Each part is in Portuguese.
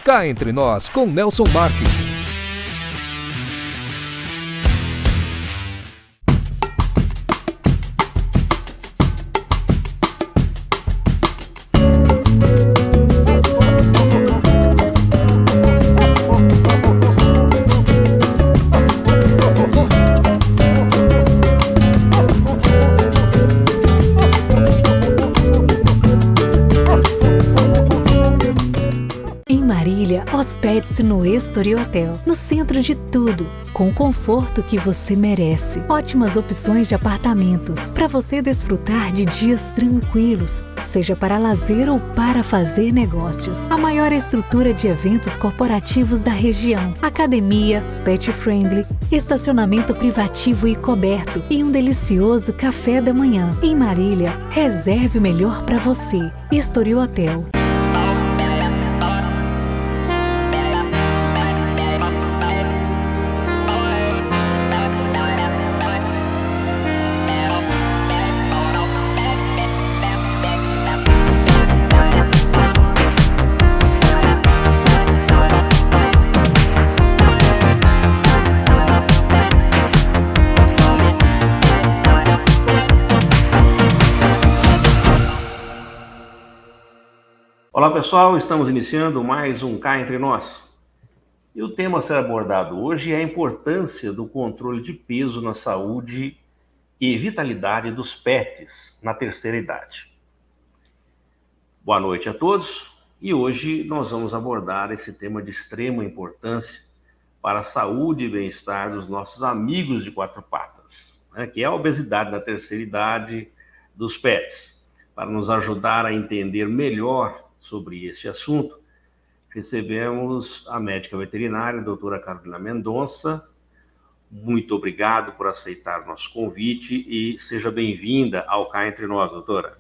Cá Entre Nós, com Nelson Marques. Hospede-se no Estoril Hotel, no centro de tudo, com o conforto que você merece. Ótimas opções de apartamentos, para você desfrutar de dias tranquilos, seja para lazer ou para fazer negócios. A maior estrutura de eventos corporativos da região, academia, pet friendly, estacionamento privativo e coberto e um delicioso café da manhã. Em Marília, reserve o melhor para você. Estoril Hotel. Olá pessoal, estamos iniciando mais um Cá Entre Nós. E o tema a ser abordado hoje é a importância do controle de peso na saúde e vitalidade dos pets na terceira idade. Boa noite a todos e hoje nós vamos abordar esse tema de extrema importância para a saúde e bem-estar dos nossos amigos de quatro patas, que é a obesidade na terceira idade dos pets. Para nos ajudar a entender melhor sobre este assunto, recebemos a médica veterinária, a doutora Carolina Mendonça. Muito obrigado por aceitar o nosso convite e seja bem-vinda ao Cá Entre Nós, doutora.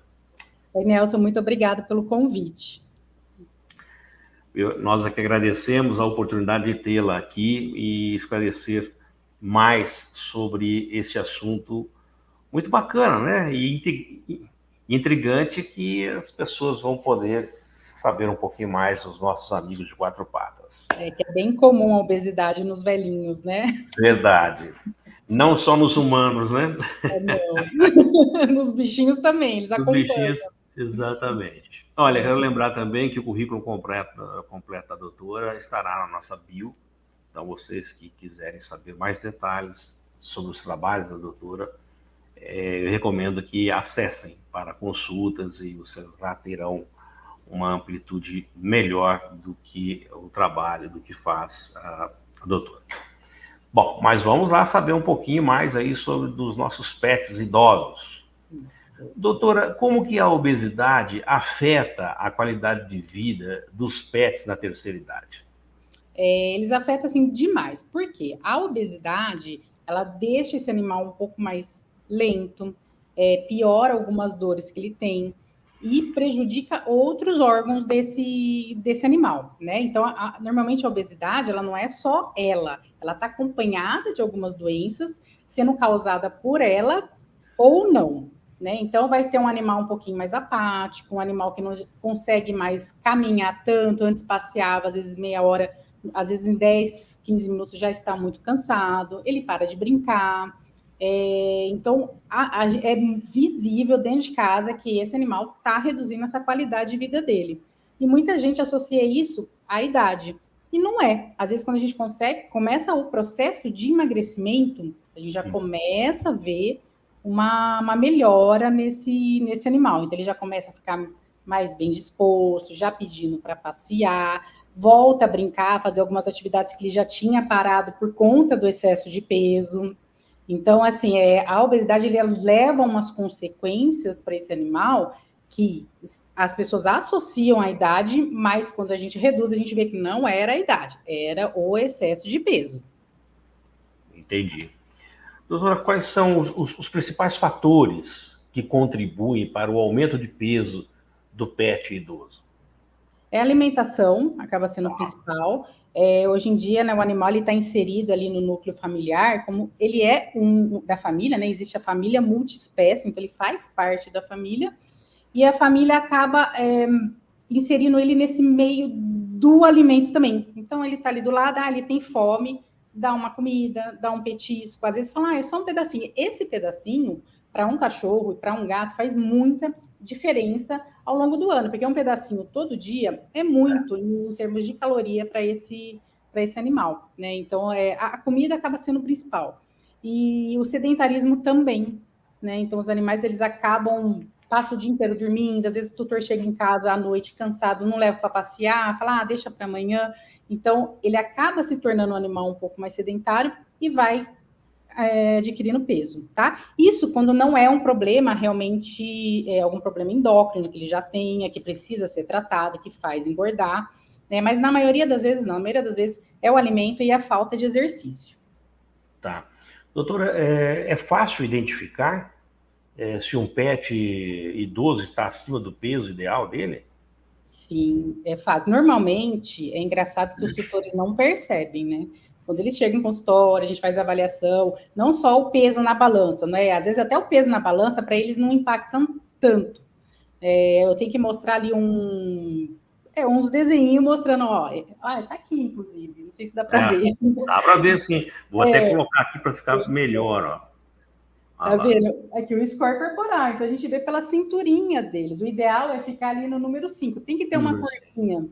Oi, Nelson, muito obrigada pelo convite. Nós aqui agradecemos a oportunidade de tê-la aqui e esclarecer mais sobre este assunto muito bacana, né? E intrigante, que as pessoas vão poder saber um pouquinho mais dos nossos amigos de quatro patas. Que é bem comum a obesidade nos velhinhos, né? Verdade. Não só nos humanos, né? Não. Nos bichinhos também, eles acompanham. Bichinhos, exatamente. Olha, quero lembrar também que o currículo completo da doutora estará na nossa bio. Então, vocês que quiserem saber mais detalhes sobre os trabalhos da doutora, eu recomendo que acessem para consultas e vocês já terão uma amplitude melhor do que o trabalho, do que faz a doutora. Bom, mas vamos lá saber um pouquinho mais aí sobre dos nossos pets idosos. Isso. Doutora, como que a obesidade afeta a qualidade de vida dos pets na terceira idade? Eles afetam, assim, demais. Por quê? A obesidade, ela deixa esse animal um pouco mais lento, piora algumas dores que ele tem, e prejudica outros órgãos desse animal, né? Então, normalmente a obesidade, ela não é só ela está acompanhada de algumas doenças, sendo causada por ela ou não, né? Então, vai ter um animal um pouquinho mais apático, um animal que não consegue mais caminhar tanto, antes passeava, às vezes meia hora, às vezes em 10, 15 minutos já está muito cansado, ele para de brincar. Então, é visível dentro de casa que esse animal está reduzindo essa qualidade de vida dele. E muita gente associa isso à idade. E não é. Às vezes, quando a gente começa o processo de emagrecimento, a gente já começa a ver uma melhora nesse animal. Então, ele já começa a ficar mais bem disposto, já pedindo para passear, volta a brincar, fazer algumas atividades que ele já tinha parado por conta do excesso de peso. Então, assim, a obesidade ele leva umas consequências para esse animal que as pessoas associam à idade, mas quando a gente reduz, a gente vê que não era a idade, era o excesso de peso. Entendi. Doutora, quais são os principais fatores que contribuem para o aumento de peso do pet idoso? A alimentação acaba sendo o principal. Hoje em dia, né, o animal está inserido ali no núcleo familiar, como ele é da família, né? Existe a família multiespécie, então ele faz parte da família, e a família acaba inserindo ele nesse meio do alimento também. Então, ele está ali do lado, ele tem fome, dá uma comida, dá um petisco. Às vezes fala, é só um pedacinho. Esse pedacinho, para um cachorro e para um gato, faz muita diferença ao longo do ano, porque um pedacinho todo dia é muito em termos de caloria para esse animal, né? Então, a comida acaba sendo o principal. E o sedentarismo também, né? Então, os animais, eles passam o dia inteiro dormindo, às vezes o tutor chega em casa à noite cansado, não leva para passear, fala, deixa para amanhã. Então, ele acaba se tornando um animal um pouco mais sedentário e vai adquirindo peso, tá? Isso quando não é um problema realmente, algum problema endócrino que ele já tenha, que precisa ser tratado, que faz engordar, né? Mas na maioria das vezes não, na maioria das vezes é o alimento e a falta de exercício. Tá. Doutora, é fácil identificar se um pet idoso está acima do peso ideal dele? Sim, é fácil. Normalmente, é engraçado que os tutores não percebem, né? Quando eles chegam em consultório, a gente faz a avaliação, não só o peso na balança, né? Às vezes até o peso na balança, para eles, não impacta tanto. Eu tenho que mostrar ali uns desenhinhos mostrando, tá aqui, inclusive, não sei se dá para ver. Dá para ver, sim. Vou até colocar aqui para ficar melhor, ó. Tá vendo? Aqui o score corporal, então a gente vê pela cinturinha deles. O ideal é ficar ali no número 5. Tem que ter uma corzinha,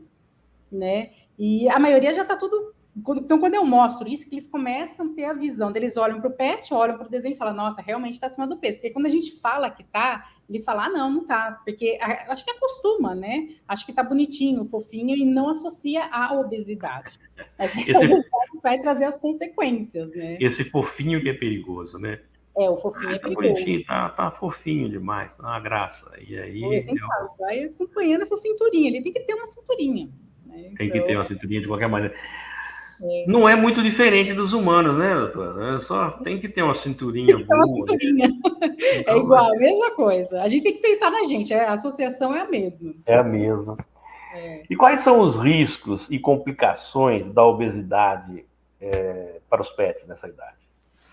né? E a maioria já tá tudo... Então, quando eu mostro isso, que eles começam a ter a visão, eles olham para o pet, olham para o desenho e falam, nossa, realmente está acima do peso. Porque quando a gente fala que tá, eles falam, não tá. Porque acho que acostuma, né? Acho que tá bonitinho, fofinho, e não associa à obesidade. Mas essa obesidade vai trazer as consequências, né? Esse fofinho que é perigoso, né? O fofinho é perigoso. Bonitinho, tá fofinho demais, tá uma graça. E aí... vai acompanhando essa cinturinha. Ele tem que ter uma cinturinha. Né? Tem que ter uma cinturinha de qualquer maneira. Não é muito diferente dos humanos, né, doutora? Só tem que ter uma cinturinha boa. Uma cinturinha. Então, é igual, a mesma coisa. A gente tem que pensar na gente, a associação é a mesma. É a mesma. E quais são os riscos e complicações da obesidade para os pets nessa idade?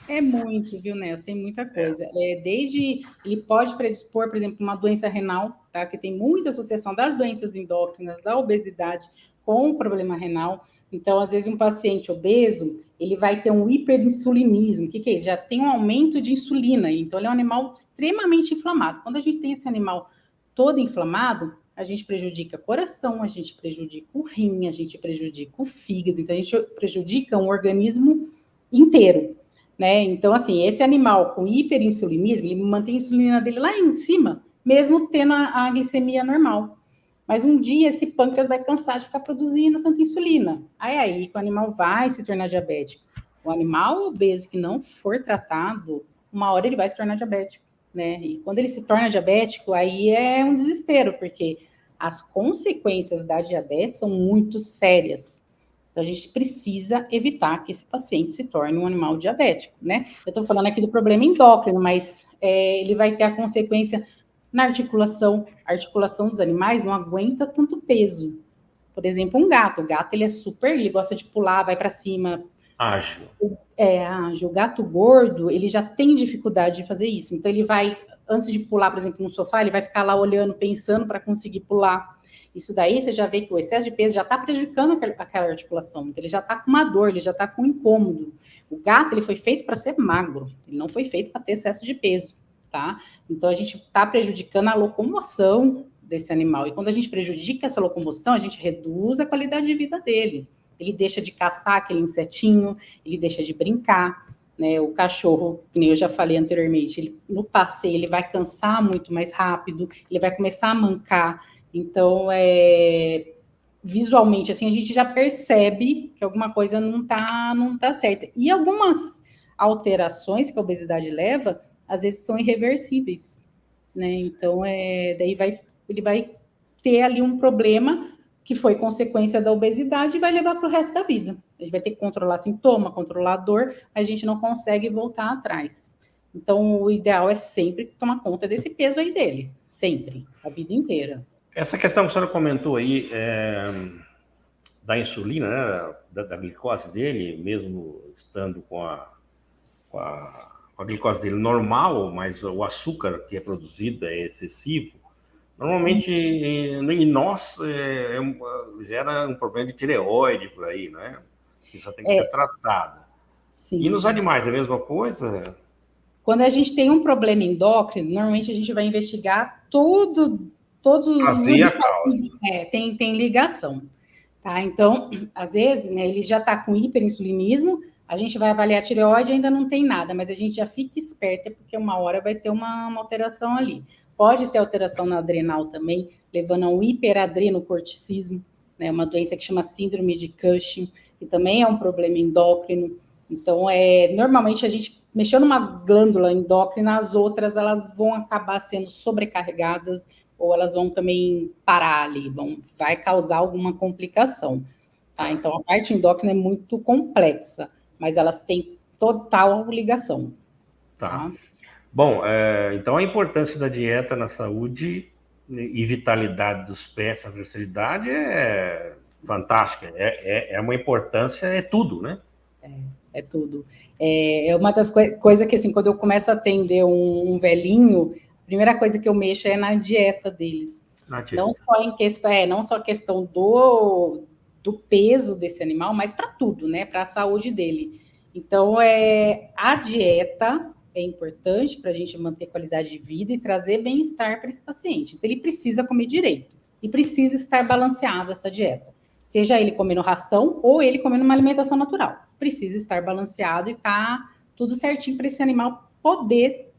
É muito, viu, Nelson? Tem muita coisa. Desde ele pode predispor, por exemplo, uma doença renal, tá? Que tem muita associação das doenças endócrinas, da obesidade com o problema renal. Então, às vezes, um paciente obeso, ele vai ter um hiperinsulinismo. O que é isso? Já tem um aumento de insulina. Então, ele é um animal extremamente inflamado. Quando a gente tem esse animal todo inflamado, a gente prejudica o coração, a gente prejudica o rim, a gente prejudica o fígado. Então, a gente prejudica um organismo inteiro. Né? Então, assim, esse animal com hiperinsulinismo, ele mantém a insulina dele lá em cima, mesmo tendo a glicemia normal. Mas um dia esse pâncreas vai cansar de ficar produzindo tanta insulina. Aí que o animal vai se tornar diabético. O animal obeso que não for tratado, uma hora ele vai se tornar diabético, né? E quando ele se torna diabético, aí é um desespero, porque as consequências da diabetes são muito sérias. Então, a gente precisa evitar que esse paciente se torne um animal diabético, né? Eu estou falando aqui do problema endócrino, mas ele vai ter a consequência na articulação. A articulação dos animais não aguenta tanto peso. Por exemplo, um gato. O gato, ele gosta de pular, vai para cima. Ágil. Ágil. O gato gordo, ele já tem dificuldade de fazer isso. Então, ele vai, antes de pular, por exemplo, no sofá, ele vai ficar lá olhando, pensando para conseguir pular. Isso daí, você já vê que o excesso de peso já está prejudicando aquela articulação. Então, ele já está com uma dor, ele já está com um incômodo. O gato, ele foi feito para ser magro. Ele não foi feito para ter excesso de peso, tá? Então, a gente está prejudicando a locomoção desse animal. E quando a gente prejudica essa locomoção, a gente reduz a qualidade de vida dele. Ele deixa de caçar aquele insetinho, ele deixa de brincar, né? O cachorro, como eu já falei anteriormente, no passeio, ele vai cansar muito mais rápido, ele vai começar a mancar. Então, visualmente, assim, a gente já percebe que alguma coisa não tá certa. E algumas alterações que a obesidade leva, às vezes são irreversíveis, né? Então, daí ele vai ter ali um problema que foi consequência da obesidade e vai levar para o resto da vida. A gente vai ter que controlar sintoma, controlar a dor, mas a gente não consegue voltar atrás. Então, o ideal é sempre tomar conta desse peso aí dele, sempre, a vida inteira. Essa questão que a senhora comentou aí, da insulina, né, da glicose dele, mesmo estando com a glicose dele normal, mas o açúcar que é produzido é excessivo, Normalmente, em nós, gera um problema de tireoide por aí, né? Isso tem que ser tratado. E Sim. nos animais, é a mesma coisa? Quando a gente tem um problema endócrino, normalmente a gente vai investigar todos Pra os ver a causa. tem ligação, tá? Então, às vezes, né, ele já está com hiperinsulinismo, a gente vai avaliar a tireoide, ainda não tem nada, mas a gente já fica esperta, porque uma hora vai ter uma alteração ali. Pode ter alteração na adrenal também, levando a um hiperadrenocorticismo, né, uma doença que chama síndrome de Cushing, que também é um problema endócrino. Então, normalmente a gente mexeu numa glândula endócrina, as outras elas vão acabar sendo sobrecarregadas ou elas vão também parar ali, vai causar alguma complicação. Tá? Então, a parte endócrina é muito complexa, mas elas têm total ligação. Tá. Bom, então a importância da dieta na saúde e vitalidade dos pés, a fertilidade é fantástica. É uma importância, é tudo, né? É tudo. É uma das coisas que, assim, quando eu começo a atender um velhinho, a primeira coisa que eu mexo é na dieta deles. Não só em questão, não só questão do peso desse animal, mas para tudo, né? Para a saúde dele. Então, a dieta é importante para a gente manter qualidade de vida e trazer bem-estar para esse paciente. Então, ele precisa comer direito e precisa estar balanceado essa dieta. Seja ele comendo ração ou ele comendo uma alimentação natural. Precisa estar balanceado e tá tudo certinho para esse animal poder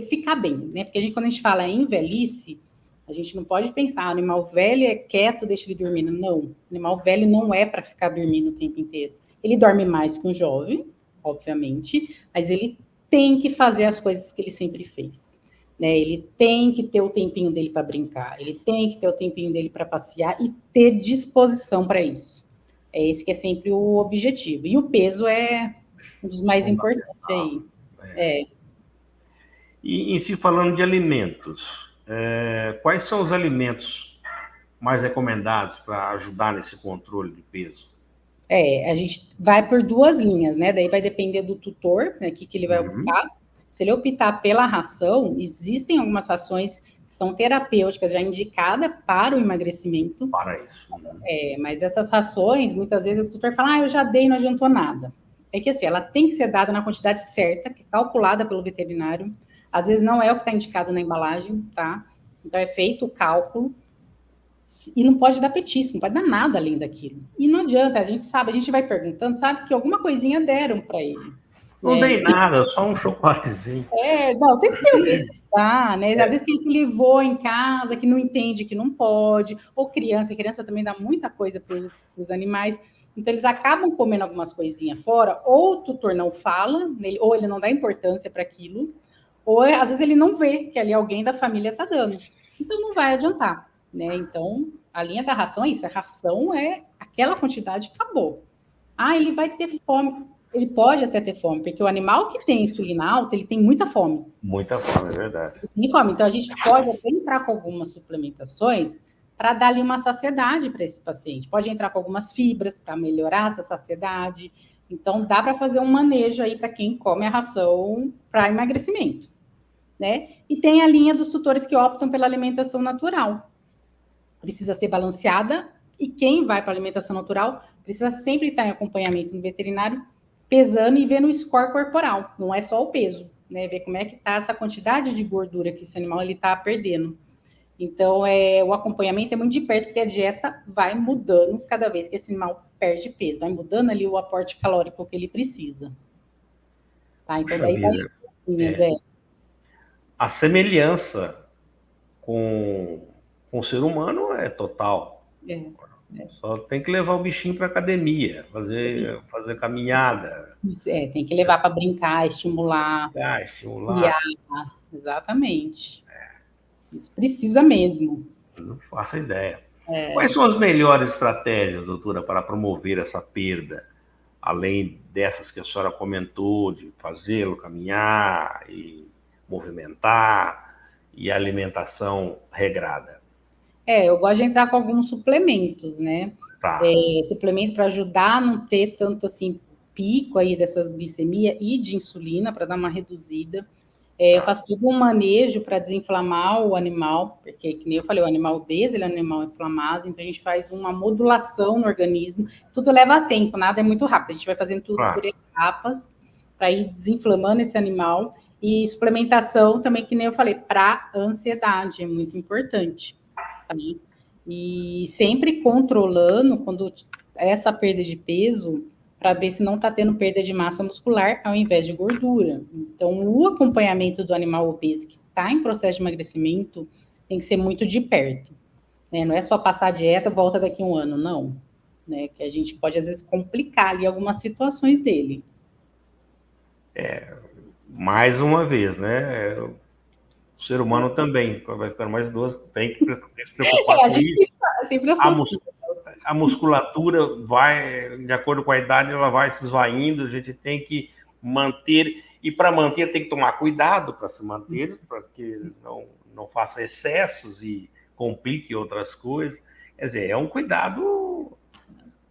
ficar bem, né? Porque quando a gente fala em velhice, a gente não pode pensar, animal velho é quieto, deixa ele dormindo. Não, animal velho não é para ficar dormindo o tempo inteiro. Ele dorme mais que um jovem, obviamente, mas ele tem que fazer as coisas que ele sempre fez. Né? Ele tem que ter o tempinho dele para brincar, ele tem que ter o tempinho dele para passear e ter disposição para isso. É esse que é sempre o objetivo. E o peso é um dos mais importantes aí. E em si, falando de alimentos, quais são os alimentos mais recomendados para ajudar nesse controle de peso? A gente vai por duas linhas, né? Daí vai depender do tutor, né, que ele vai optar. Se ele optar pela ração, existem algumas rações que são terapêuticas já indicadas para o emagrecimento. Para isso. Mas essas rações, muitas vezes o tutor fala, eu já dei, não adiantou nada. É que assim, ela tem que ser dada na quantidade certa, que é calculada pelo veterinário. Às vezes não é o que está indicado na embalagem, tá? Então é feito o cálculo. E não pode dar petisco, não pode dar nada além daquilo. E não adianta, a gente sabe, a gente vai perguntando, sabe que alguma coisinha deram para ele. Não dei nada, só um chocolatezinho. Não, sempre tem alguém que dá, né? Às vezes tem que levou em casa, que não entende que não pode, ou criança também dá muita coisa para os animais. Então, eles acabam comendo algumas coisinhas fora, ou o tutor não fala, ou ele não dá importância para aquilo, ou às vezes ele não vê que ali alguém da família está dando. Então, não vai adiantar. Né? Então, a linha da ração é isso, a ração é aquela quantidade que acabou. Ele vai ter fome. Ele pode até ter fome, porque o animal que tem insulina alta, ele tem muita fome. Muita fome, é verdade. Tem fome. Então, a gente pode até entrar com algumas suplementações para dar ali uma saciedade para esse paciente. Pode entrar com algumas fibras para melhorar essa saciedade. Então, dá para fazer um manejo aí para quem come a ração para emagrecimento. Né? E tem a linha dos tutores que optam pela alimentação natural. Precisa ser balanceada e quem vai para a alimentação natural precisa sempre estar em acompanhamento no veterinário, pesando e vendo o score corporal, não é só o peso, né? Ver como é que está essa quantidade de gordura que esse animal está perdendo. Então, o acompanhamento é muito de perto, porque a dieta vai mudando cada vez que esse animal perde peso, vai mudando ali o aporte calórico que ele precisa. Tá? Então, daí vai... A semelhança com o ser humano é total. Só tem que levar o bichinho para academia, fazer caminhada. Tem que levar para brincar, estimular. Estimular. Exatamente. Isso precisa mesmo. Não faço ideia. Quais são as melhores estratégias, doutora, para promover essa perda? Além dessas que a senhora comentou, de fazê-lo caminhar e movimentar e alimentação regrada. Eu gosto de entrar com alguns suplementos, né? Tá. Suplemento para ajudar a não ter tanto assim pico aí dessas glicemia e de insulina, para dar uma reduzida. Eu faço todo um manejo para desinflamar o animal, porque, que nem eu falei, o animal obeso, ele é um animal inflamado, então a gente faz uma modulação no organismo. Tudo leva tempo, nada é muito rápido. A gente vai fazendo tudo por etapas para ir desinflamando esse animal. E suplementação também, que nem eu falei, para ansiedade, é muito importante. Tá? E sempre controlando, quando essa perda de peso, para ver se não está tendo perda de massa muscular ao invés de gordura. Então, o acompanhamento do animal obeso que está em processo de emagrecimento tem que ser muito de perto. Né? Não é só passar a dieta, volta daqui a um ano, não. Né? Que a gente pode, às vezes, complicar ali algumas situações dele. Mais uma vez, né? O ser humano também, vai ficando mais idoso, tem que se preocupar com isso. Sempre a musculatura vai, de acordo com a idade, ela vai se esvaindo, a gente tem que manter, e para manter tem que tomar cuidado para se manter, para que não faça excessos e complique outras coisas. Quer dizer, é um cuidado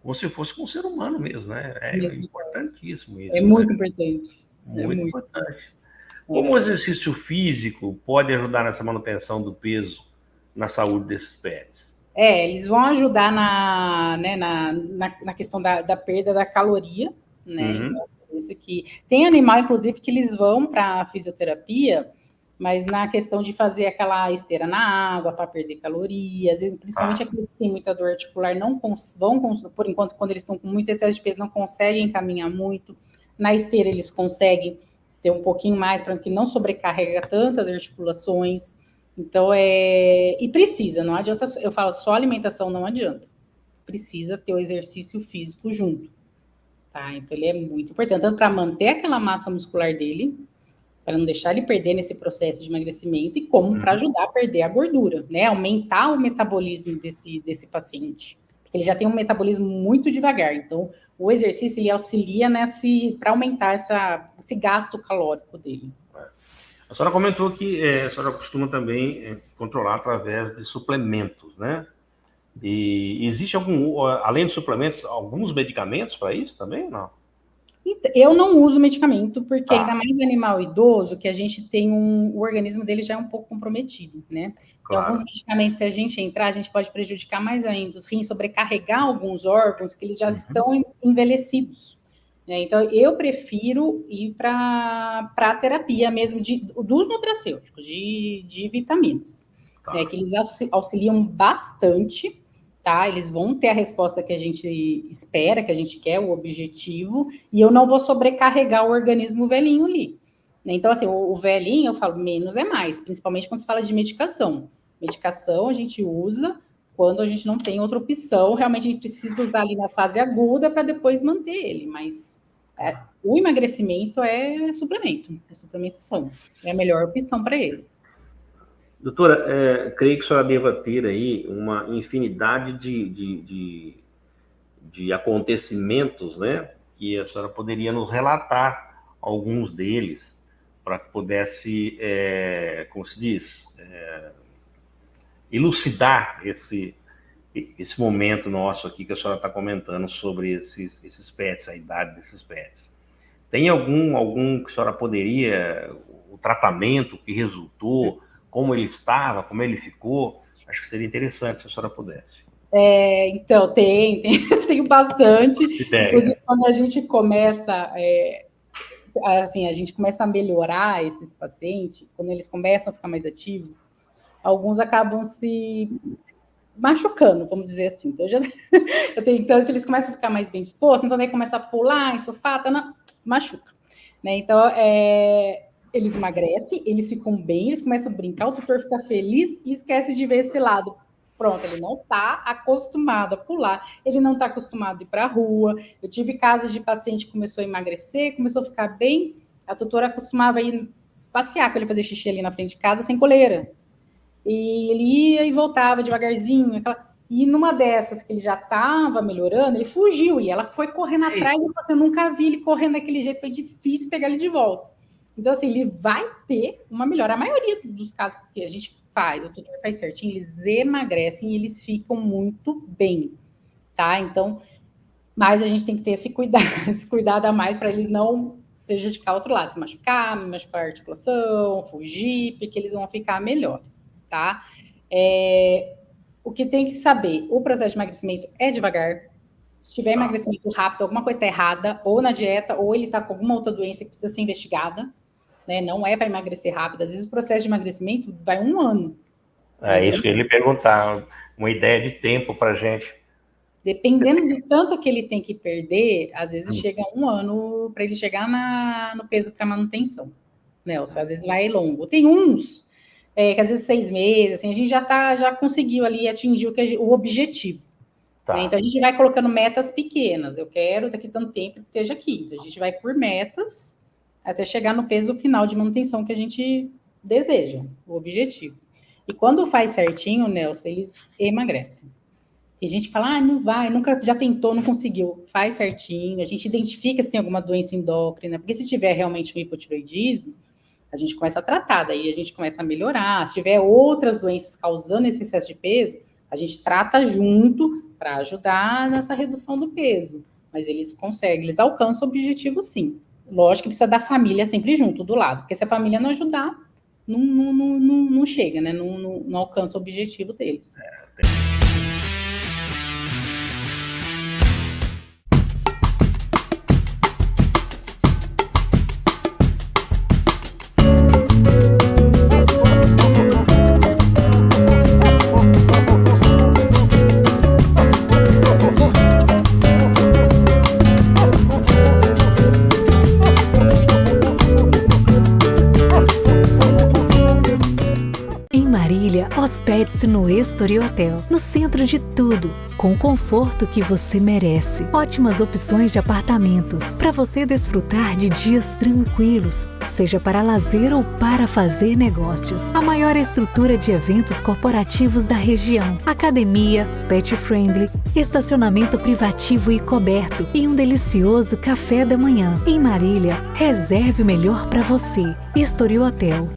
como se fosse com o ser humano mesmo, né? É importantíssimo isso. É muito importante. Muito importante. Como o exercício físico pode ajudar nessa manutenção do peso na saúde desses pets? Eles vão ajudar na questão da perda da caloria, né? Então, isso que tem animal, inclusive, que eles vão para a fisioterapia, mas na questão de fazer aquela esteira na água para perder calorias, às vezes, principalmente aqueles que têm muita dor articular, não vão, por enquanto, quando eles estão com muito excesso de peso, não conseguem caminhar muito. Na esteira eles conseguem ter um pouquinho mais para que não sobrecarrega tanto as articulações. Então, e precisa, não adianta, eu falo só alimentação, não adianta. Precisa ter o exercício físico junto, tá? Então, ele é muito importante, tanto para manter aquela massa muscular dele, para não deixar ele perder nesse processo de emagrecimento, e como para ajudar a perder a gordura, né? Aumentar o metabolismo desse paciente. Porque ele já tem um metabolismo muito devagar, então o exercício, ele auxilia para aumentar esse gasto calórico dele. A senhora comentou que a senhora costuma também controlar através de suplementos, né? E existe além de suplementos, alguns medicamentos para isso também ou não? Eu não uso medicamento, porque ainda mais animal idoso, que a gente tem o organismo dele já é um pouco comprometido, né? Claro. E alguns medicamentos, se a gente entrar, a gente pode prejudicar mais ainda os rins, sobrecarregar alguns órgãos que eles já estão envelhecidos. Então, eu prefiro ir para a terapia mesmo dos nutracêuticos, de vitaminas, né, que eles auxiliam bastante, tá? Eles vão ter a resposta que a gente espera, que a gente quer, o objetivo, e eu não vou sobrecarregar o organismo velhinho ali. Então, assim, o velhinho, eu falo, menos é mais, principalmente quando se fala de medicação. Medicação a gente usa quando a gente não tem outra opção, realmente a gente precisa usar ali na fase aguda para depois manter ele, mas o emagrecimento é suplementação, é a melhor opção para eles. Doutora, creio que a senhora deva ter aí uma infinidade de acontecimentos, né, que a senhora poderia nos relatar alguns deles, para que pudesse, como se diz, elucidar esse momento nosso aqui que a senhora está comentando sobre esses pets, a idade desses pets. Tem algum que a senhora poderia, o tratamento que resultou, como ele estava, como ele ficou? Acho que seria interessante se a senhora pudesse. Então, tenho bastante. Inclusive, quando a gente começa, assim, a gente começa a melhorar esses pacientes, quando eles começam a ficar mais ativos, alguns acabam se machucando, vamos dizer assim. Então, então, se eles começam a ficar mais bem dispostos, então daí começa a pular em sofá, machuca. Né? Então, eles emagrecem, eles ficam bem, eles começam a brincar, o tutor fica feliz e esquece de ver esse lado. Pronto, ele não está acostumado a pular, ele não está acostumado a ir para a rua. Eu tive casos de paciente que começou a emagrecer, começou a ficar bem, a tutora acostumava a ir passear com ele, fazer xixi ali na frente de casa sem coleira. E ele ia e voltava devagarzinho. E numa dessas que ele já estava melhorando, ele fugiu. E ela foi correndo atrás. E eu nunca vi ele correndo daquele jeito. Foi difícil pegar ele de volta. Então, assim, ele vai ter uma melhora. A maioria dos casos que a gente faz, o tutor faz certinho, eles emagrecem e eles ficam muito bem. Tá? Então, mas a gente tem que ter esse cuidado a mais para eles não prejudicar o outro lado, se machucar a articulação, fugir, porque eles vão ficar melhores, tá? O que tem que saber, o processo de emagrecimento é devagar. Se tiver emagrecimento rápido, alguma coisa está errada, ou na dieta, ou ele está com alguma outra doença que precisa ser investigada, né? Não é para emagrecer rápido. Às vezes o processo de emagrecimento vai 1 ano. É isso que ele perguntar, uma ideia de tempo para gente. Dependendo do tanto que ele tem que perder, às vezes chega 1 ano para ele chegar no peso para manutenção. Nelson, às vezes vai longo. Tem uns que às vezes 6 meses, assim, a gente já conseguiu ali atingir o objetivo. Tá. Né? Então a gente vai colocando metas pequenas. Eu quero daqui tanto tempo que esteja aqui. Então a gente vai por metas até chegar no peso final de manutenção que a gente deseja, o objetivo. E quando faz certinho, Nelson, eles emagrecem. Tem gente que fala, não vai, nunca já tentou, não conseguiu. Faz certinho, a gente identifica se tem alguma doença endócrina, porque se tiver realmente um hipotireoidismo, a gente começa a tratar, daí a gente começa a melhorar. Se tiver outras doenças causando esse excesso de peso, a gente trata junto para ajudar nessa redução do peso. Mas eles conseguem, eles alcançam o objetivo sim. Lógico que precisa da família sempre junto, do lado, porque se a família não ajudar, não chega, né? Não alcança o objetivo deles. Hospede-se no Estoril Hotel, no centro de tudo, com o conforto que você merece. Ótimas opções de apartamentos, para você desfrutar de dias tranquilos, seja para lazer ou para fazer negócios. A maior estrutura de eventos corporativos da região, academia, pet friendly, estacionamento privativo e coberto e um delicioso café da manhã. Em Marília, reserve o melhor para você. Estoril Hotel.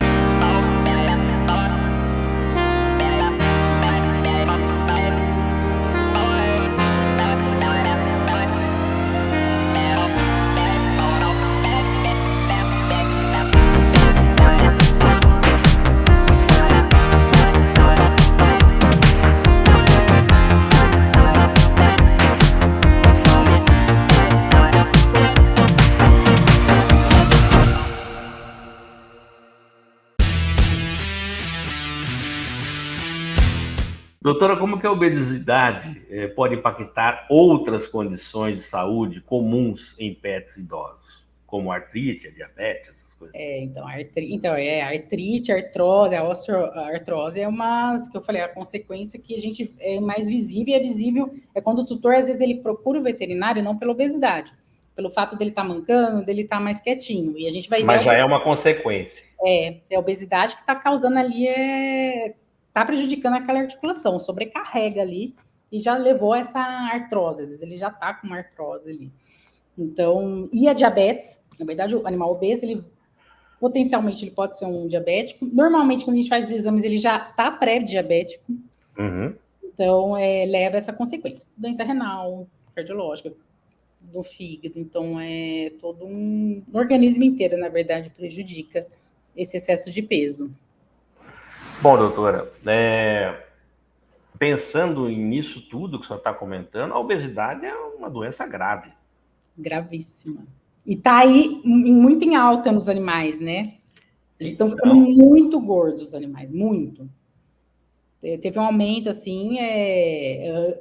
Doutora, como que a obesidade pode impactar outras condições de saúde comuns em pets idosos, como artrite, a diabetes, essas coisas? Então, a artrite, a artrose, a osteoartrose é uma, que eu falei, a consequência que a gente é mais visível, e é visível é quando o tutor, às vezes, ele procura o veterinário não pela obesidade, pelo fato dele estar mancando, dele estar mais quietinho, e a gente vai ver... Mas já é uma consequência. É a obesidade que está causando ali, está prejudicando aquela articulação, sobrecarrega ali e já levou essa artrose, às vezes ele já está com uma artrose ali. Então, e a diabetes, na verdade, o animal obeso, ele potencialmente ele pode ser um diabético. Normalmente, quando a gente faz os exames, ele já está pré-diabético. Uhum. Então, leva essa consequência. Doença renal, cardiológica, do fígado. Então, todo um organismo inteiro, na verdade, prejudica esse excesso de peso. Bom, doutora, pensando nisso tudo que a senhora está comentando, a obesidade é uma doença grave. Gravíssima. E está aí muito em alta nos animais, né? Eles estão ficando muito gordos, os animais, muito. Teve um aumento, assim,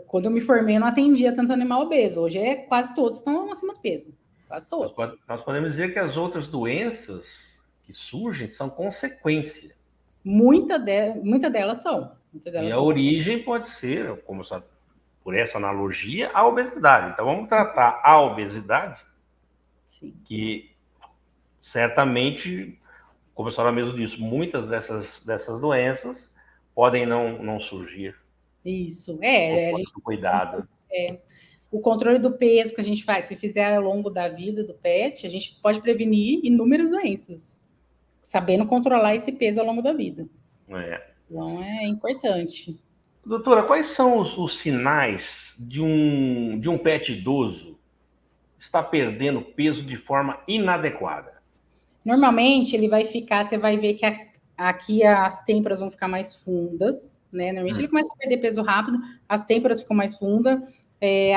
quando eu me formei, eu não atendia tanto animal obeso. Hoje quase todos estão acima do peso. Quase todos. Nós podemos dizer que as outras doenças que surgem são consequência. Muitas delas são. E a origem pode ser, por essa analogia, a obesidade. Então, vamos tratar a obesidade, sim, que certamente, como a senhora mesmo disse, muitas dessas doenças podem não surgir. Isso, a gente cuidado. O controle do peso que a gente faz, se fizer ao longo da vida do pet, a gente pode prevenir inúmeras doenças, sabendo controlar esse peso ao longo da vida. Então, é importante. Doutora, quais são os sinais de um pet idoso está perdendo peso de forma inadequada? Normalmente ele vai ficar, você vai ver que aqui as têmporas vão ficar mais fundas, né? Normalmente ele começa a perder peso rápido, as têmporas ficam mais fundas,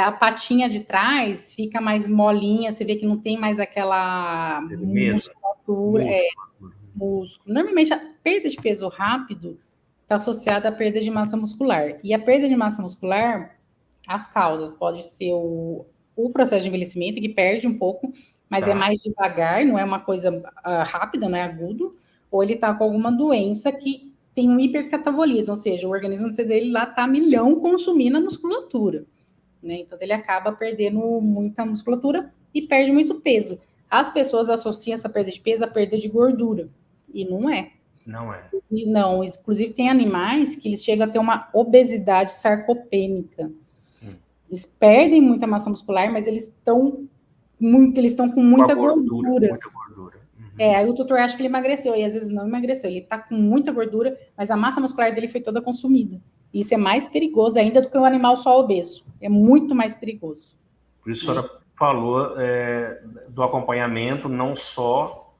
a patinha de trás fica mais molinha, você vê que não tem mais aquela musculatura, músculo. Normalmente a perda de peso rápido está associada à perda de massa muscular. E a perda de massa muscular, as causas, pode ser o processo de envelhecimento, que perde um pouco, mas é mais devagar, não é uma coisa rápida, não é agudo, ou ele está com alguma doença que tem um hipercatabolismo, ou seja, o organismo dele lá está milhão consumindo a musculatura, né? Então ele acaba perdendo muita musculatura e perde muito peso. As pessoas associam essa perda de peso à perda de gordura, e não é. Não é. E não, inclusive tem animais que eles chegam a ter uma obesidade sarcopênica. Eles perdem muita massa muscular, mas eles estão com muita gordura. Muita gordura. Aí o tutor acha que ele emagreceu, e às vezes não emagreceu. Ele está com muita gordura, mas a massa muscular dele foi toda consumida. Isso é mais perigoso ainda do que um animal só obeso. É muito mais perigoso. Por isso a senhora falou do acompanhamento, não só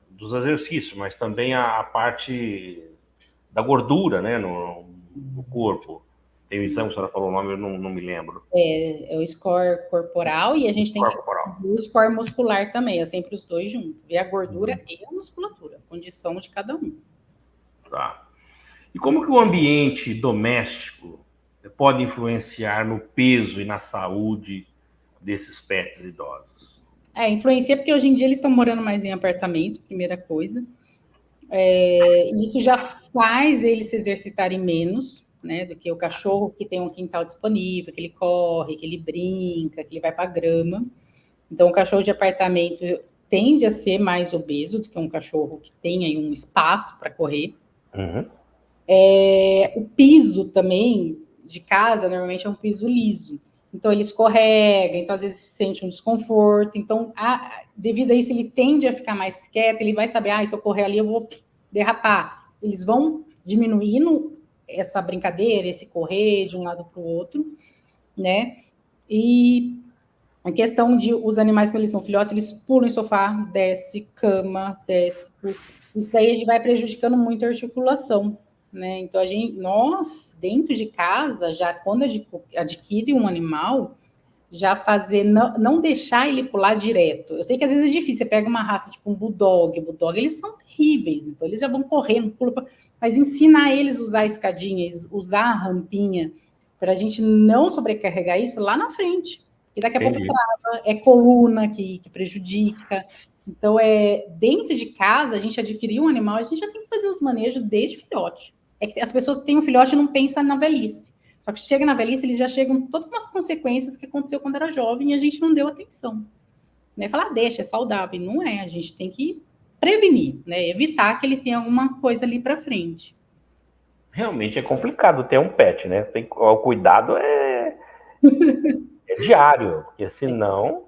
dos exercícios, mas também a parte da gordura, né, no corpo. Tem um exame, a senhora falou o nome, eu não me lembro. É o score corporal e a gente tem que fazer o score muscular também, é sempre os dois juntos. Ver a gordura e a musculatura, a condição de cada um. Tá. E como que o ambiente doméstico pode influenciar no peso e na saúde desses pets idosos? Influencia porque hoje em dia eles estão morando mais em apartamento, primeira coisa. Isso já faz eles se exercitarem menos, né, do que o cachorro que tem um quintal disponível, que ele corre, que ele brinca, que ele vai para a grama. Então, o cachorro de apartamento tende a ser mais obeso do que um cachorro que tem aí um espaço para correr. O piso também de casa, normalmente é um piso liso. Então, ele escorrega, então às vezes se sente um desconforto. Então, devido a isso, ele tende a ficar mais quieto, ele vai saber, se eu correr ali, eu vou derrapar. Eles vão diminuindo essa brincadeira, esse correr de um lado para o outro, né? E a questão de os animais, quando eles são filhotes, eles pulam em sofá, desce, cama, desce. Isso daí a gente vai prejudicando muito a articulação, né? Então, nós, dentro de casa, já quando adquire um animal, já fazer, não deixar ele pular direto. Eu sei que às vezes é difícil, você pega uma raça tipo um bulldog, eles são terríveis, então eles já vão correndo, mas ensinar eles a usar a escadinha, usar a rampinha, para a gente não sobrecarregar isso lá na frente. E daqui a pouco trava, é coluna que prejudica. Então, dentro de casa, a gente adquirir um animal, a gente já tem que fazer os manejos desde filhote. É que as pessoas que têm um filhote e não pensam na velhice. Só que chega na velhice, eles já chegam com todas as consequências que aconteceu quando era jovem e a gente não deu atenção. Né? Falar, deixa, é saudável. Não é, a gente tem que prevenir, né? Evitar que ele tenha alguma coisa ali para frente. Realmente é complicado ter um pet, né? O cuidado é diário, porque senão...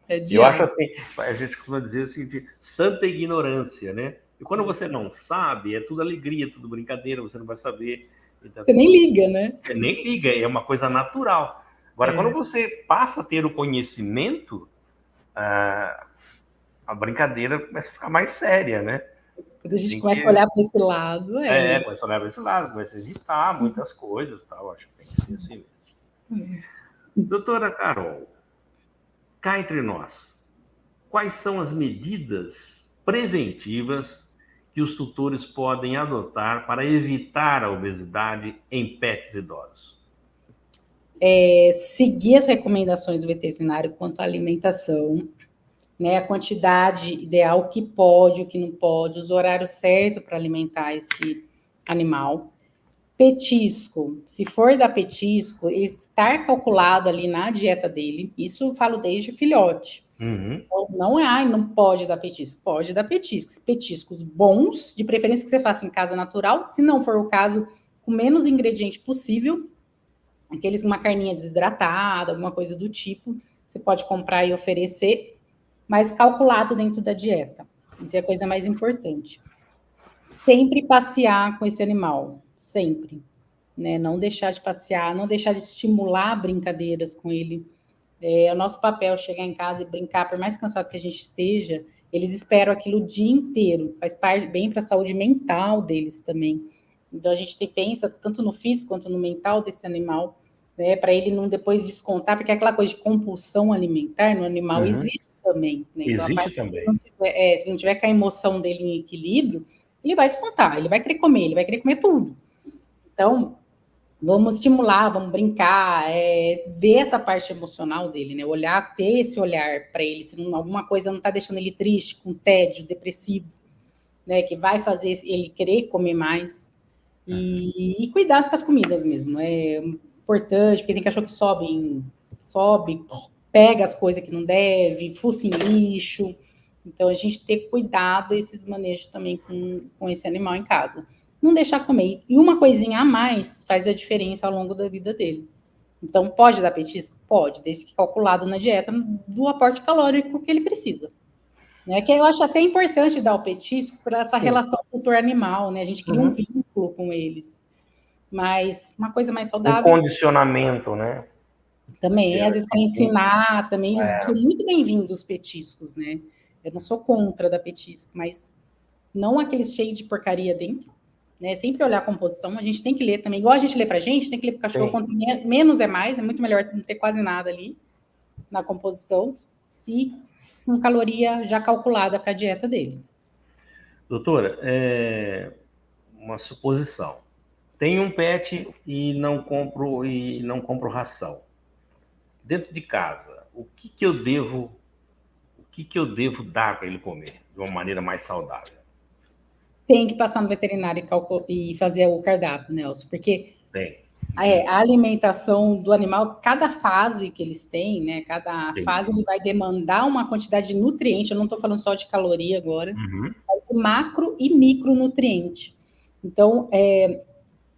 Eu acho assim, a gente costuma dizer assim, de santa ignorância, né? E quando você não sabe, é tudo alegria, tudo brincadeira, você não vai saber... Então, você nem liga, né? Você nem liga, é uma coisa natural. Agora, quando você passa a ter o conhecimento, a brincadeira começa a ficar mais séria, né? Quando a gente começa a olhar para esse lado, começa a olhar para esse lado, começa a evitar muitas coisas, tal. Acho que tem que ser assim mesmo. Doutora Carol, cá entre nós, quais são as medidas preventivas que os tutores podem adotar para evitar a obesidade em pets idosos? Seguir as recomendações do veterinário quanto à alimentação, né, a quantidade ideal, o que pode, o que não pode, os horários certos para alimentar esse animal. Petisco, se for dar petisco, estar calculado ali na dieta dele, isso eu falo desde filhote. Então, não pode dar petisco. Pode dar petiscos. Petiscos bons, de preferência que você faça em casa natural. Se não for o caso, com menos ingrediente possível. Aqueles com uma carninha desidratada, alguma coisa do tipo. Você pode comprar e oferecer, mas calculado dentro da dieta. Isso é a coisa mais importante. Sempre passear com esse animal. Sempre. Né? Não deixar de passear, não deixar de estimular brincadeiras com ele. É o nosso papel chegar em casa e brincar, por mais cansado que a gente esteja, eles esperam aquilo o dia inteiro, faz parte bem para a saúde mental deles também. Então a gente pensa tanto no físico quanto no mental desse animal, né, para ele não depois descontar, porque aquela coisa de compulsão alimentar no animal existe também. Né? Então, Existe também. Se não tiver com a emoção dele em equilíbrio, ele vai descontar, ele vai querer comer tudo. Então, vamos estimular, vamos brincar, ver essa parte emocional dele, né? Olhar, ter esse olhar para ele, se alguma coisa não está deixando ele triste, com tédio, depressivo, né? Que vai fazer ele querer comer mais. E cuidado com as comidas mesmo. É importante, porque tem cachorro que sobe, pega as coisas que não deve, fuça em lixo. Então, a gente ter cuidado, esses manejos também com esse animal em casa. Não deixar comer. E uma coisinha a mais faz a diferença ao longo da vida dele. Então, pode dar petisco? Pode, desde que calculado na dieta do aporte calórico que ele precisa. Né? Que eu acho até importante dar o petisco para essa relação cultura-animal, né? A gente cria um vínculo com eles. Mas uma coisa mais saudável... Um condicionamento, né? Também, às vezes para ensinar, também eles são muito bem-vindos os petiscos, né? Eu não sou contra dar petisco, mas não aqueles cheios de porcaria dentro, né? Sempre olhar a composição, a gente tem que ler também, igual a gente lê pra gente, tem que ler pro cachorro, quanto menos é mais, é muito melhor não ter quase nada ali na composição e com caloria já calculada para a dieta dele. Doutora, uma suposição. Tenho um pet e não compro ração. Dentro de casa, o que eu devo dar para ele comer de uma maneira mais saudável? Tem que passar no veterinário e fazer o cardápio, Nelson, porque a alimentação do animal, cada fase que eles têm, né? Cada fase ele vai demandar uma quantidade de nutriente. Eu não estou falando só de caloria agora, mas de macro e micronutriente. Então,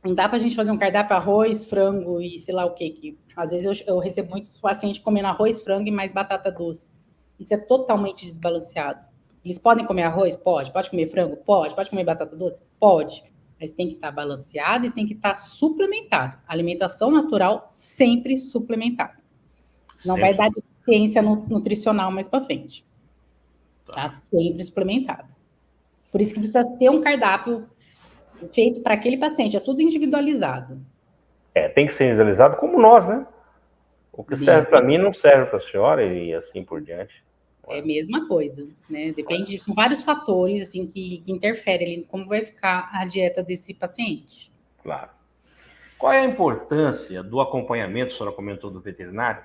não dá para a gente fazer um cardápio arroz, frango e sei lá o que. Às vezes eu recebo muitos pacientes comendo arroz, frango e mais batata doce. Isso é totalmente desbalanceado. Eles podem comer arroz? Pode. Pode comer frango? Pode. Pode comer batata doce? Pode. Mas tem que estar balanceado e tem que estar suplementado. Alimentação natural sempre suplementada. Não vai dar deficiência nutricional mais para frente. Tá sempre suplementado. Por isso que precisa ter um cardápio feito para aquele paciente. É tudo individualizado. Tem que ser individualizado como nós, né? O que serve para mim não serve para a senhora e assim por diante. É a mesma coisa, né? Depende, são vários fatores assim que interferem em como vai ficar a dieta desse paciente. Claro. Qual é a importância do acompanhamento, a senhora comentou do veterinário,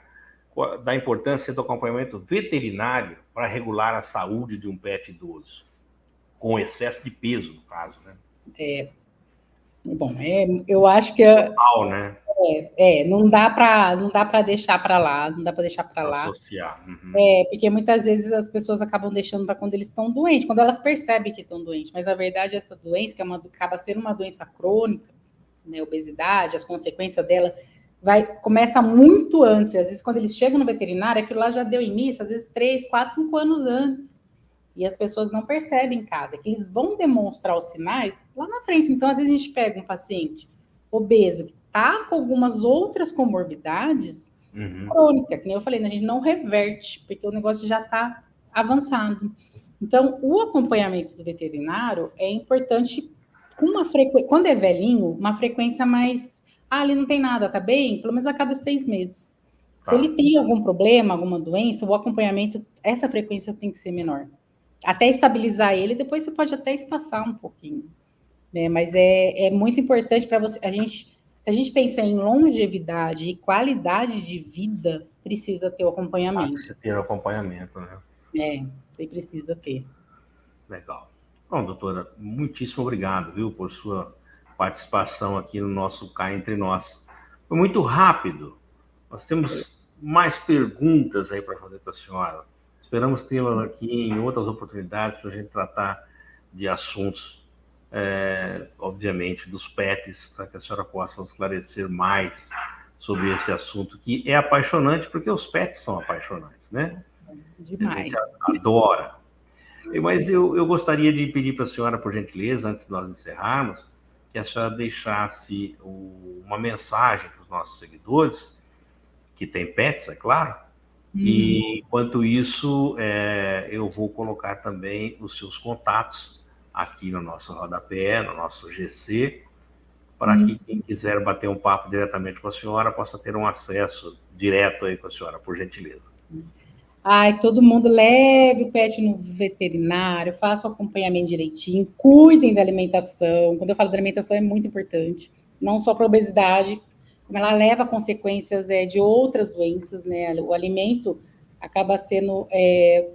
da importância do acompanhamento veterinário para regular a saúde de um pet idoso, com excesso de peso, no caso, né? Bom, eu acho que normal, né? Não dá para deixar para lá, não dá para deixar para lá. Associar. Porque muitas vezes as pessoas acabam deixando para quando eles estão doentes, quando elas percebem que estão doentes, mas na verdade essa doença, que acaba sendo uma doença crônica, né, obesidade, as consequências dela, começa muito antes. Às vezes quando eles chegam no veterinário, aquilo lá já deu início, às vezes 3, 4, 5 anos antes. E as pessoas não percebem em casa, que eles vão demonstrar os sinais lá na frente. Então, às vezes a gente pega um paciente obeso que está com algumas outras comorbidades crônicas, que nem eu falei, a gente não reverte, porque o negócio já está avançado. Então, o acompanhamento do veterinário é importante com uma frequência, quando é velhinho, uma frequência mais, ele não tem nada, tá bem? Pelo menos a cada 6 meses. Se ele tem algum problema, alguma doença, o acompanhamento, essa frequência tem que ser menor. Até estabilizar ele, depois você pode até espaçar um pouquinho. Né? Mas é muito importante para você. Se a gente pensa em longevidade e qualidade de vida, precisa ter o acompanhamento. Precisa ter o acompanhamento, né? Você precisa ter. Legal. Bom, doutora, muitíssimo obrigado, viu, por sua participação aqui no nosso Cá Entre Nós. Foi muito rápido. Nós temos mais perguntas aí para fazer para a senhora. Esperamos tê-la aqui em outras oportunidades para a gente tratar de assuntos, obviamente, dos pets, para que a senhora possa esclarecer mais sobre esse assunto, que é apaixonante, porque os pets são apaixonantes, né? Demais. A gente adora. Mas eu gostaria de pedir para a senhora, por gentileza, antes de nós encerrarmos, que a senhora deixasse uma mensagem para os nossos seguidores, que tem pets, é claro, E, enquanto isso, eu vou colocar também os seus contatos aqui no nosso rodapé, no nosso GC, para que quem quiser bater um papo diretamente com a senhora possa ter um acesso direto aí com a senhora, por gentileza. Ai, todo mundo leve o pet no veterinário, faça o acompanhamento direitinho, cuidem da alimentação. Quando eu falo da alimentação, é muito importante, não só para a obesidade, como ela leva consequências de outras doenças, né? O alimento acaba sendo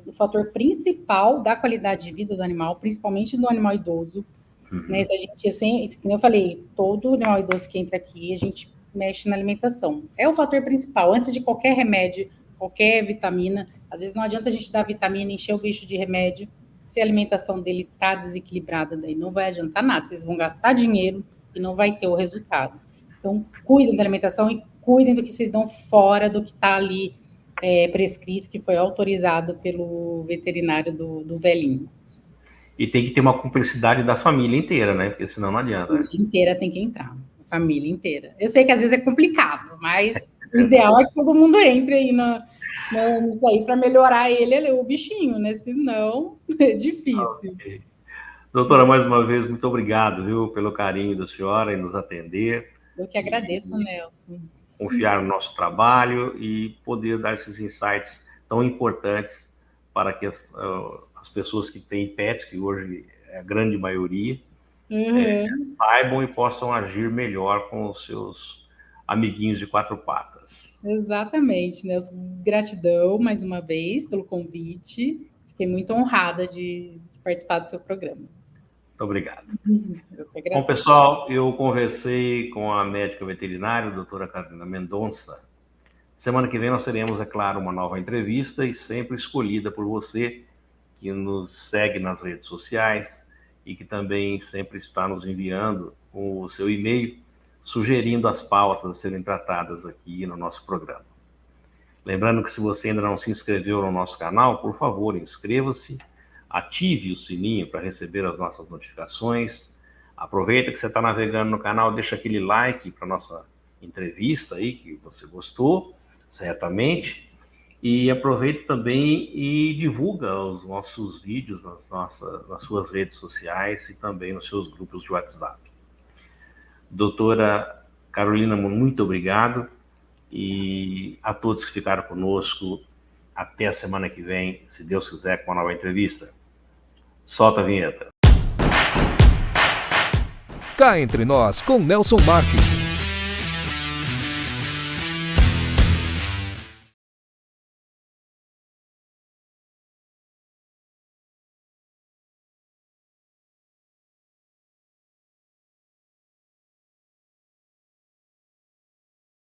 o fator principal da qualidade de vida do animal, principalmente do animal idoso. Né? Se a gente, assim, como eu falei, todo animal idoso que entra aqui, a gente mexe na alimentação. É o fator principal, antes de qualquer remédio, qualquer vitamina. Às vezes não adianta a gente dar vitamina, encher o bicho de remédio, se a alimentação dele está desequilibrada, daí não vai adiantar nada. Vocês vão gastar dinheiro e não vai ter o resultado. Então, cuidem da alimentação e cuidem do que vocês dão fora do que está ali prescrito, que foi autorizado pelo veterinário do velhinho. E tem que ter uma cumplicidade da família inteira, né? Porque senão não adianta. A família inteira tem que entrar. A família inteira. Eu sei que às vezes é complicado, mas o ideal é que todo mundo entre aí nisso aí para melhorar o bichinho, né? Senão é difícil. Okay. Doutora, mais uma vez, muito obrigado, viu, pelo carinho da senhora em nos atender. Eu que agradeço, Nelson. Confiar no nosso trabalho e poder dar esses insights tão importantes para que as pessoas que têm pets, que hoje é a grande maioria, saibam e possam agir melhor com os seus amiguinhos de quatro patas. Exatamente, Nelson. Gratidão mais uma vez pelo convite. Fiquei muito honrada de participar do seu programa. Muito obrigado. Bom, pessoal, eu conversei com a médica veterinária, a doutora Carolina Mendonça. Semana que vem nós teremos, é claro, uma nova entrevista e sempre escolhida por você, que nos segue nas redes sociais e que também sempre está nos enviando o seu e-mail, sugerindo as pautas a serem tratadas aqui no nosso programa. Lembrando que se você ainda não se inscreveu no nosso canal, por favor, inscreva-se, ative o sininho para receber as nossas notificações. Aproveita que você está navegando no canal, deixa aquele like para a nossa entrevista aí, que você gostou, certamente. E aproveita também e divulga os nossos vídeos nas suas redes sociais e também nos seus grupos de WhatsApp. Doutora Carolina, muito obrigado. E a todos que ficaram conosco, até a semana que vem, se Deus quiser, com uma nova entrevista. Solta a vinheta. Cá entre nós, com Nelson Marques.